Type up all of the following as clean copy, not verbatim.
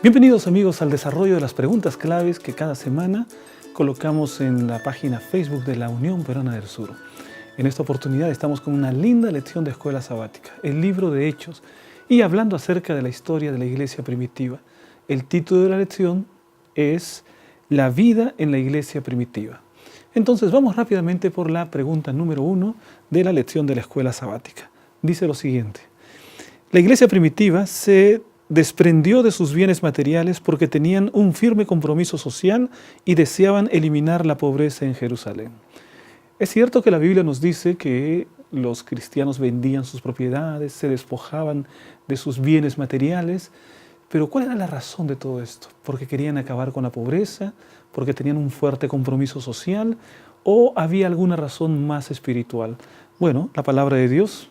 Bienvenidos amigos al desarrollo de las preguntas claves que cada semana colocamos en la página Facebook de la Unión Peruana del Sur. En esta oportunidad estamos con una linda lección de escuela sabática, el libro de Hechos, y hablando acerca de la historia de la iglesia primitiva. El título de la lección es La vida en la iglesia primitiva. Entonces vamos rápidamente por la pregunta número 1 de la lección de la escuela sabática. Dice lo siguiente: la iglesia primitiva se desprendió de sus bienes materiales porque tenían un firme compromiso social y deseaban eliminar la pobreza en Jerusalén. Es cierto que la Biblia nos dice que los cristianos vendían sus propiedades, se despojaban de sus bienes materiales, pero ¿cuál era la razón de todo esto? ¿Porque querían acabar con la pobreza? ¿Porque tenían un fuerte compromiso social? ¿O había alguna razón más espiritual? Bueno, la palabra de Dios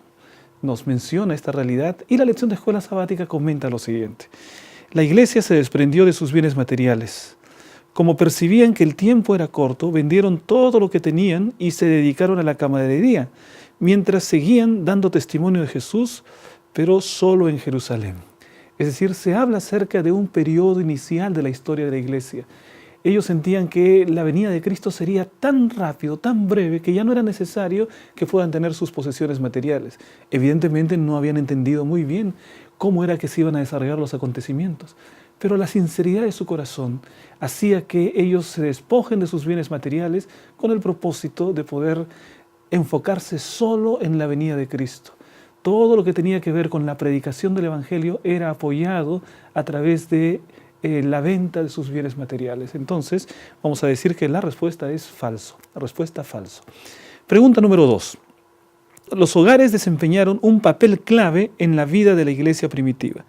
nos menciona esta realidad y la lección de escuela sabática comenta lo siguiente: la iglesia se desprendió de sus bienes materiales. Como percibían que el tiempo era corto, vendieron todo lo que tenían y se dedicaron a la camaradería, mientras seguían dando testimonio de Jesús, pero solo en Jerusalén. Es decir, se habla acerca de un periodo inicial de la historia de la iglesia. Ellos sentían que la venida de Cristo sería tan rápido, tan breve, que ya no era necesario que puedan tener sus posesiones materiales. Evidentemente no habían entendido muy bien cómo era que se iban a desarrollar los acontecimientos. Pero la sinceridad de su corazón hacía que ellos se despojen de sus bienes materiales con el propósito de poder enfocarse solo en la venida de Cristo. Todo lo que tenía que ver con la predicación del Evangelio era apoyado a través de la venta de sus bienes materiales. Entonces, vamos a decir que la respuesta es falso. La respuesta falso. Pregunta número 2. Los hogares desempeñaron un papel clave en la vida de la iglesia primitiva.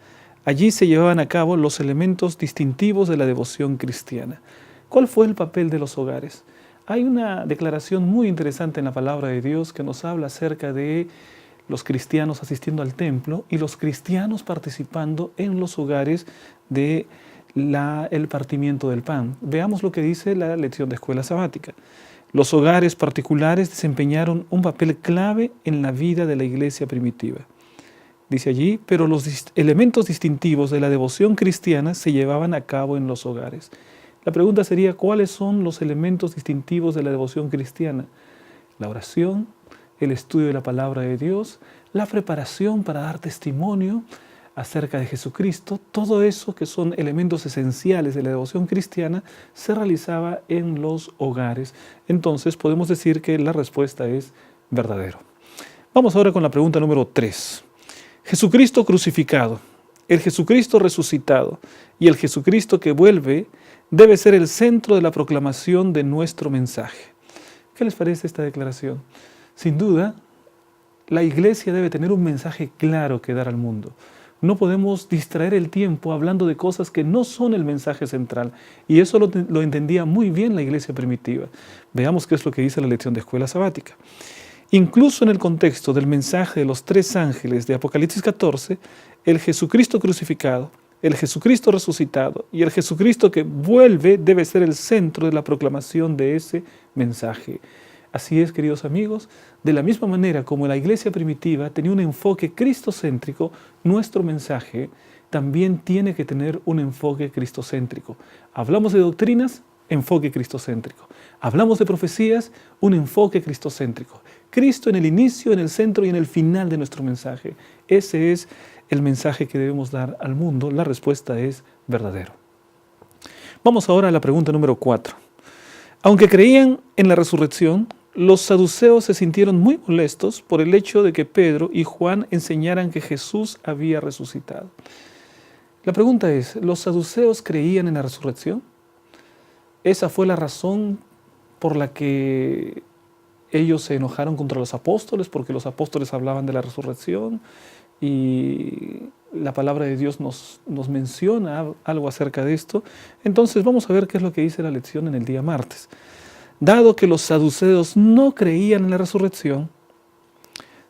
Allí se llevaban a cabo los elementos distintivos de la devoción cristiana. ¿Cuál fue el papel de los hogares? Hay una declaración muy interesante en la palabra de Dios que nos habla acerca de los cristianos asistiendo al templo y los cristianos participando en los hogares de el partimiento del pan. Veamos lo que dice la lección de escuela sabática. Los hogares particulares desempeñaron un papel clave en la vida de la iglesia primitiva. Dice allí, pero los elementos distintivos de la devoción cristiana se llevaban a cabo en los hogares. La pregunta sería, ¿cuáles son los elementos distintivos de la devoción cristiana? La oración, el estudio de la palabra de Dios, la preparación para dar testimonio acerca de Jesucristo. Todo eso que son elementos esenciales de la devoción cristiana se realizaba en los hogares. Entonces podemos decir que la respuesta es verdadero. Vamos ahora con la pregunta número 3. Jesucristo crucificado, el Jesucristo resucitado y el Jesucristo que vuelve debe ser el centro de la proclamación de nuestro mensaje. ¿Qué les parece esta declaración? Sin duda, la iglesia debe tener un mensaje claro que dar al mundo. No podemos distraer el tiempo hablando de cosas que no son el mensaje central. Y eso lo entendía muy bien la iglesia primitiva. Veamos qué es lo que dice la lección de escuela sabática. Incluso en el contexto del mensaje de los 3 ángeles de Apocalipsis 14, el Jesucristo crucificado, el Jesucristo resucitado y el Jesucristo que vuelve debe ser el centro de la proclamación de ese mensaje. Así es, queridos amigos, de la misma manera como la iglesia primitiva tenía un enfoque cristocéntrico, nuestro mensaje también tiene que tener un enfoque cristocéntrico. Hablamos de doctrinas, enfoque cristocéntrico. Hablamos de profecías, un enfoque cristocéntrico. Cristo en el inicio, en el centro y en el final de nuestro mensaje. Ese es el mensaje que debemos dar al mundo. La respuesta es verdadero. Vamos ahora a la pregunta número 4. Aunque creían en la resurrección, los saduceos se sintieron muy molestos por el hecho de que Pedro y Juan enseñaran que Jesús había resucitado. La pregunta es, ¿los saduceos creían en la resurrección? Esa fue la razón por la que ellos se enojaron contra los apóstoles, porque los apóstoles hablaban de la resurrección y la palabra de Dios nos menciona algo acerca de esto. Entonces vamos a ver qué es lo que dice la lección en el día martes. Dado que los saduceos no creían en la resurrección,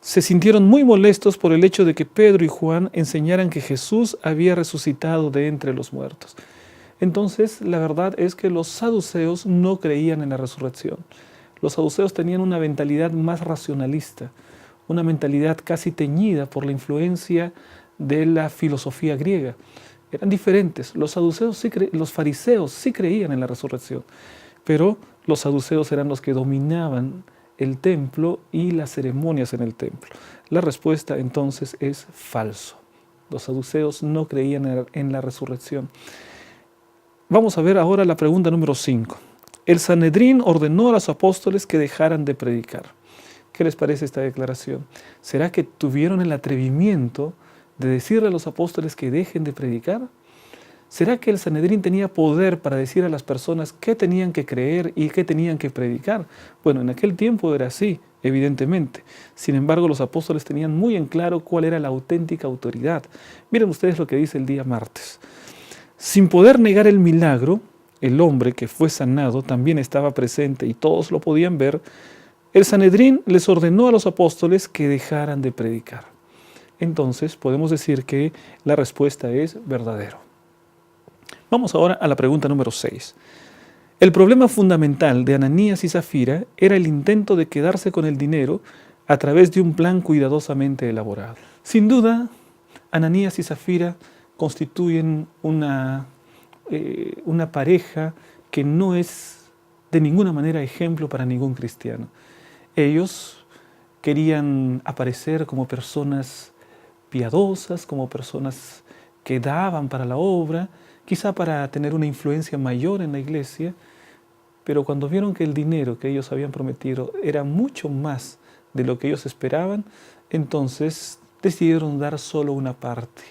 se sintieron muy molestos por el hecho de que Pedro y Juan enseñaran que Jesús había resucitado de entre los muertos. Entonces, la verdad es que los saduceos no creían en la resurrección. Los saduceos tenían una mentalidad más racionalista, una mentalidad casi teñida por la influencia de la filosofía griega. eran diferentes. Los fariseos sí creían en la resurrección, pero los saduceos eran los que dominaban el templo y las ceremonias en el templo. La respuesta entonces es falso. Los saduceos no creían en la resurrección. Vamos a ver ahora la pregunta número 5. El Sanedrín ordenó a los apóstoles que dejaran de predicar. ¿Qué les parece esta declaración? ¿Será que tuvieron el atrevimiento de decirle a los apóstoles que dejen de predicar? ¿Será que el Sanedrín tenía poder para decir a las personas qué tenían que creer y qué tenían que predicar? Bueno, en aquel tiempo era así, evidentemente. Sin embargo, los apóstoles tenían muy en claro cuál era la auténtica autoridad. Miren ustedes lo que dice el día martes. Sin poder negar el milagro, el hombre que fue sanado también estaba presente y todos lo podían ver. El Sanedrín les ordenó a los apóstoles que dejaran de predicar. Entonces, podemos decir que la respuesta es verdadero. Vamos ahora a la pregunta número 6. El problema fundamental de Ananías y Zafira era el intento de quedarse con el dinero a través de un plan cuidadosamente elaborado. Sin duda, Ananías y Zafira constituyen una pareja que no es de ninguna manera ejemplo para ningún cristiano. Ellos querían aparecer como personas piadosas, como personas que daban para la obra, quizá para tener una influencia mayor en la iglesia, pero cuando vieron que el dinero que ellos habían prometido era mucho más de lo que ellos esperaban, entonces decidieron dar solo una parte.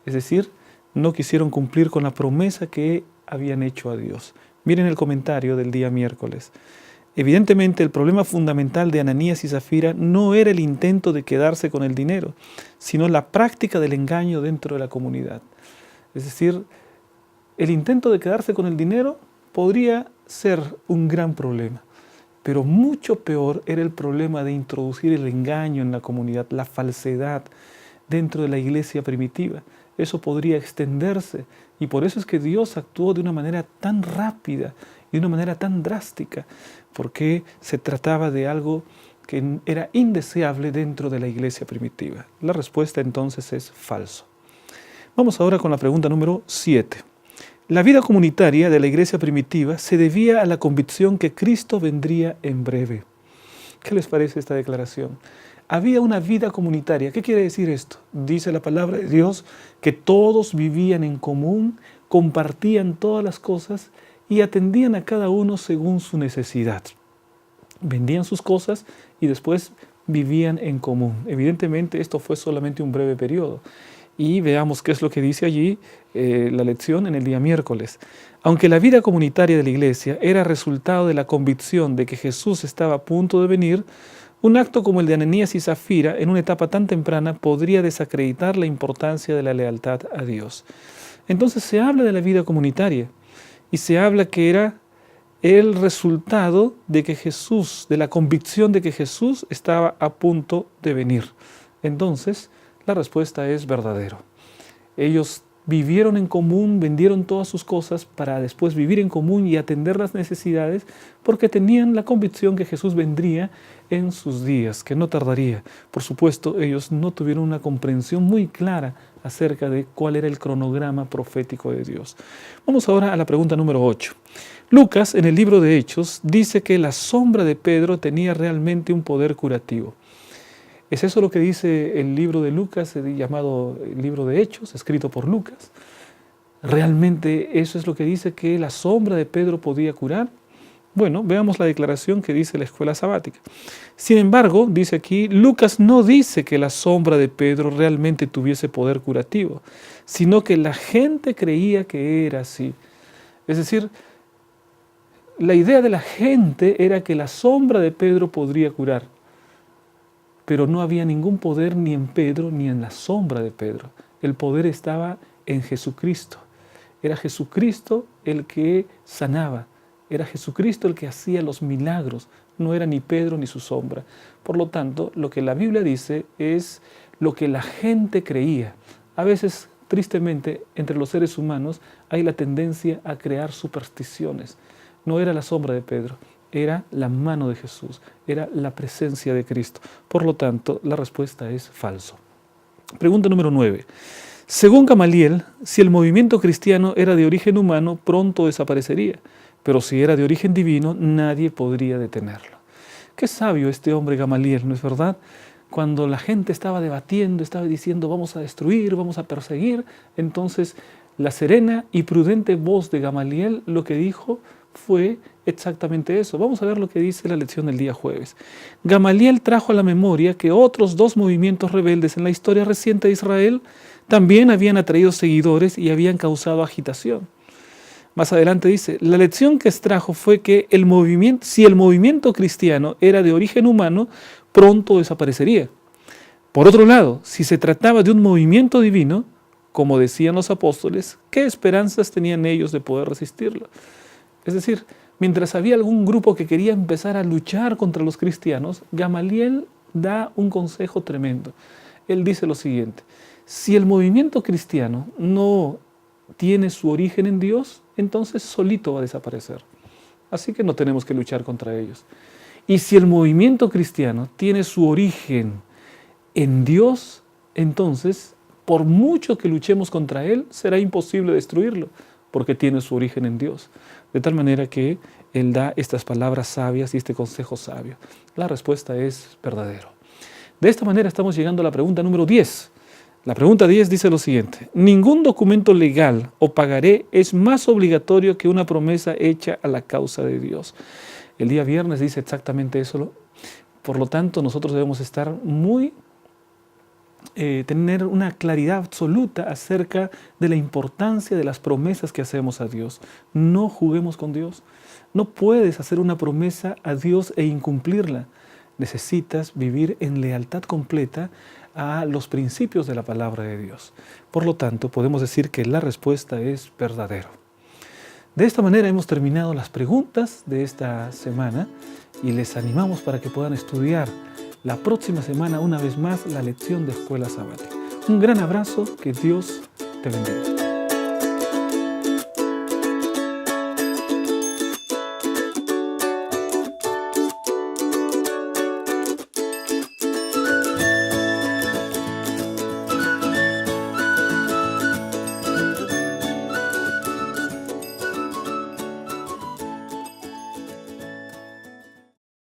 Es decir, no quisieron cumplir con la promesa que habían hecho a Dios. Miren el comentario del día miércoles. Evidentemente, el problema fundamental de Ananías y Zafira no era el intento de quedarse con el dinero, sino la práctica del engaño dentro de la comunidad. Es decir, el intento de quedarse con el dinero podría ser un gran problema, pero mucho peor era el problema de introducir el engaño en la comunidad, la falsedad dentro de la iglesia primitiva. Eso podría extenderse y por eso es que Dios actuó de una manera tan rápida y de una manera tan drástica, porque se trataba de algo que era indeseable dentro de la iglesia primitiva. La respuesta entonces es falso. Vamos ahora con la pregunta número 7. La vida comunitaria de la iglesia primitiva se debía a la convicción que Cristo vendría en breve. ¿Qué les parece esta declaración? Había una vida comunitaria. ¿Qué quiere decir esto? Dice la palabra de Dios que todos vivían en común, compartían todas las cosas y atendían a cada uno según su necesidad. Vendían sus cosas y después vivían en común. Evidentemente esto fue solamente un breve periodo. Y veamos qué es lo que dice allí la lección en el día miércoles. Aunque la vida comunitaria de la iglesia era resultado de la convicción de que Jesús estaba a punto de venir, un acto como el de Ananías y Zafira en una etapa tan temprana podría desacreditar la importancia de la lealtad a Dios. Entonces se habla de la vida comunitaria y se habla que era el resultado de que Jesús, de la convicción de que Jesús estaba a punto de venir. Entonces, la respuesta es verdadero. Ellos vivieron en común, vendieron todas sus cosas para después vivir en común y atender las necesidades porque tenían la convicción que Jesús vendría en sus días, que no tardaría. Por supuesto, ellos no tuvieron una comprensión muy clara acerca de cuál era el cronograma profético de Dios. Vamos ahora a la pregunta número 8. Lucas, en el libro de Hechos, dice que la sombra de Pedro tenía realmente un poder curativo. ¿Es eso lo que dice el libro de Lucas, llamado el libro de Hechos, escrito por Lucas? ¿Realmente eso es lo que dice que la sombra de Pedro podía curar? Bueno, veamos la declaración que dice la escuela sabática. Sin embargo, dice aquí, Lucas no dice que la sombra de Pedro realmente tuviese poder curativo, sino que la gente creía que era así. Es decir, la idea de la gente era que la sombra de Pedro podría curar. Pero no había ningún poder ni en Pedro ni en la sombra de Pedro. El poder estaba en Jesucristo. Era Jesucristo el que sanaba. Era Jesucristo el que hacía los milagros. No era ni Pedro ni su sombra. Por lo tanto, lo que la Biblia dice es lo que la gente creía. A veces, tristemente, entre los seres humanos hay la tendencia a crear supersticiones. No era la sombra de Pedro. Era la mano de Jesús, era la presencia de Cristo. Por lo tanto, la respuesta es falso. Pregunta número 9. Según Gamaliel, si el movimiento cristiano era de origen humano, pronto desaparecería, pero si era de origen divino, nadie podría detenerlo. Qué sabio este hombre Gamaliel, ¿no es verdad? Cuando la gente estaba debatiendo, estaba diciendo vamos a destruir, vamos a perseguir, entonces la serena y prudente voz de Gamaliel lo que dijo fue exactamente eso. Vamos a ver lo que dice la lección del día jueves. Gamaliel trajo a la memoria que otros dos movimientos rebeldes en la historia reciente de Israel también habían atraído seguidores y habían causado agitación. Más adelante dice, la lección que extrajo fue que si el movimiento cristiano era de origen humano, pronto desaparecería. Por otro lado, si se trataba de un movimiento divino, como decían los apóstoles, ¿qué esperanzas tenían ellos de poder resistirlo? Es decir, mientras había algún grupo que quería empezar a luchar contra los cristianos, Gamaliel da un consejo tremendo. Él dice lo siguiente, si el movimiento cristiano no tiene su origen en Dios, entonces solito va a desaparecer. Así que no tenemos que luchar contra ellos. Y si el movimiento cristiano tiene su origen en Dios, entonces, por mucho que luchemos contra él, será imposible destruirlo, porque tiene su origen en Dios. De tal manera que él da estas palabras sabias y este consejo sabio. La respuesta es verdadero. De esta manera estamos llegando a la pregunta número 10. La pregunta 10 dice lo siguiente, ningún documento legal o pagaré es más obligatorio que una promesa hecha a la causa de Dios. El día viernes dice exactamente eso. Por lo tanto, nosotros debemos estar tener una claridad absoluta acerca de la importancia de las promesas que hacemos a Dios. No juguemos con Dios. No puedes hacer una promesa a Dios e incumplirla. Necesitas vivir en lealtad completa a los principios de la palabra de Dios. Por lo tanto, podemos decir que la respuesta es verdadero. De esta manera hemos terminado las preguntas de esta semana y les animamos para que puedan estudiar la próxima semana una vez más la lección de Escuela Sabática. Un gran abrazo, que Dios te bendiga.